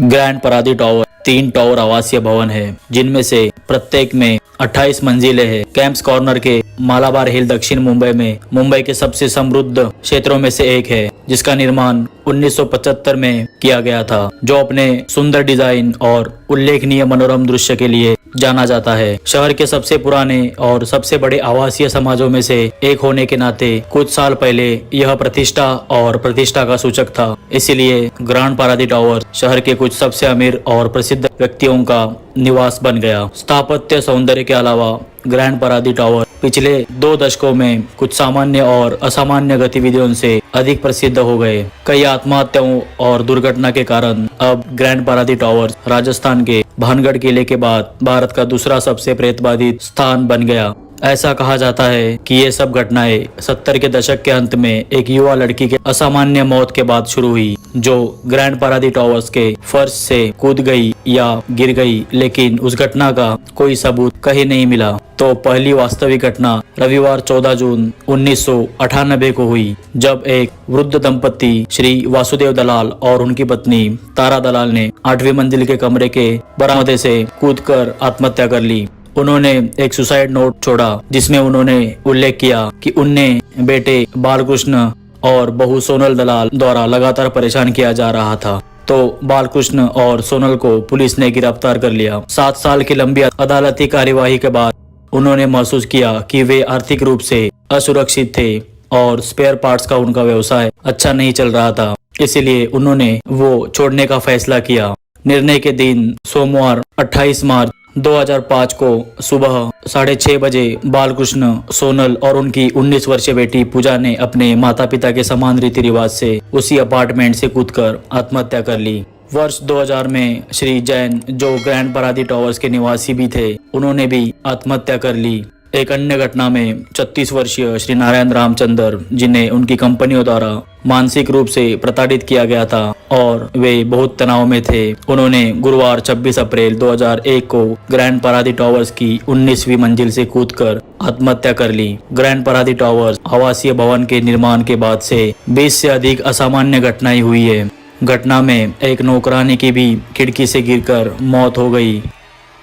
Grand परादी tower 3 tower आवासीय भवन है, जिनमें से प्रत्येक में 28 मंजिलें हैं। कैंप्स कॉर्नर के मालाबार हिल दक्षिण मुंबई में मुंबई के सबसे समृद्ध क्षेत्रों में से एक है, जिसका निर्माण 1975 में किया गया था, जो अपने सुंदर डिजाइन और उल्लेखनीय मनोरम दृश्य के लिए जाना जाता है। शहर के सबसे पुराने और सबसे बड़े आवासीय समाजों में से एक होने के नाते कुछ साल पहले यह प्रतिष्ठा का सूचक था। इसीलिए ग्रैंड परादी टावर शहर के कुछ सबसे अमीर और प्रसिद्ध व्यक्तियों का निवास बन गया। स्थापत्य सौंदर्य के अलावा ग्रैंड परादी टावर पिछले 2 दशकों में कुछ सामान्य और असामान्य गतिविधियों से अधिक प्रसिद्ध हो गए। कई आत्महत्याओं और दुर्घटना के कारण अब ग्रैंड परादी टावर राजस्थान के भानगढ़ किले के बाद भारत का दूसरा सबसे प्रेतबाधित स्थान बन गया। ऐसा कहा जाता है कि ये सब घटनाएं 70 के दशक के अंत में एक युवा लड़की के असामान्य मौत के बाद शुरू हुई, जो ग्रैंड परादी टावर्स के फर्श से कूद गई या गिर गई, लेकिन उस घटना का कोई सबूत कहीं नहीं मिला। तो पहली वास्तविक घटना रविवार 14 जून 1998 को हुई, जब एक वृद्ध दंपत्ति श्री वासुदेव दलाल और उनकी पत्नी तारा दलाल ने 8वीं मंजिल के कमरे के बरामदे से कूदकर आत्महत्या कर ली। उन्होंने एक सुसाइड नोट छोड़ा, जिसमें उन्होंने उल्लेख किया कि उन्हें बेटे बालकृष्ण और बहू सोनल दलाल द्वारा लगातार परेशान किया जा रहा था। तो बालकृष्ण और सोनल को पुलिस ने गिरफ्तार कर लिया। 7 साल की लंबी अदालती कार्यवाही के बाद उन्होंने महसूस किया कि वे आर्थिक रूप से असुरक्षित थे और स्पेयर पार्ट्स का उनका व्यवसाय अच्छा नहीं चल रहा था। इसलिए उन्होंने वो छोड़ने का फैसला किया। निर्णय के दिन सोमवार 28 मार्च 2005 को सुबह 6:30 बजे बालकृष्ण, सोनल और उनकी 19 वर्षीय बेटी पूजा ने अपने माता पिता के समान रीति रिवाज से उसी अपार्टमेंट से कूदकर आत्महत्या कर ली। वर्ष 2000 में श्री जैन, जो ग्रैंड परादी टावर्स के निवासी भी थे, उन्होंने भी आत्महत्या कर ली। एक अन्य घटना में 36 वर्षीय श्री नारायण रामचंद्र, जिन्हें उनकी कंपनियों द्वारा मानसिक रूप से प्रताड़ित किया गया था और वे बहुत तनाव में थे, उन्होंने गुरुवार 26 अप्रैल 2001 को ग्रैंड परादी टावर्स की 19वीं मंजिल से कूदकर आत्महत्या कर ली। ग्रैंड परादी टावर्स आवासीय भवन के निर्माण के बाद से 20 से अधिक असामान्य घटनाएं हुई है। घटना में एक नौकरानी की भी खिड़की से गिरकर मौत हो गई।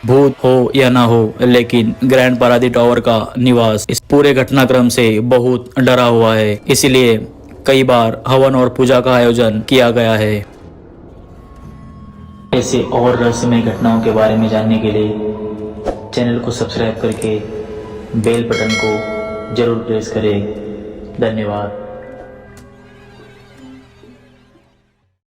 भूत हो या ना हो, लेकिन ग्रैंड परादी टावर का निवास इस पूरे घटनाक्रम से बहुत डरा हुआ है। इसलिए कई बार हवन और पूजा का आयोजन किया गया है। ऐसे और रहस्यमय घटनाओं के बारे में जानने के लिए चैनल को सब्सक्राइब करके बेल बटन को जरूर प्रेस करें। धन्यवाद।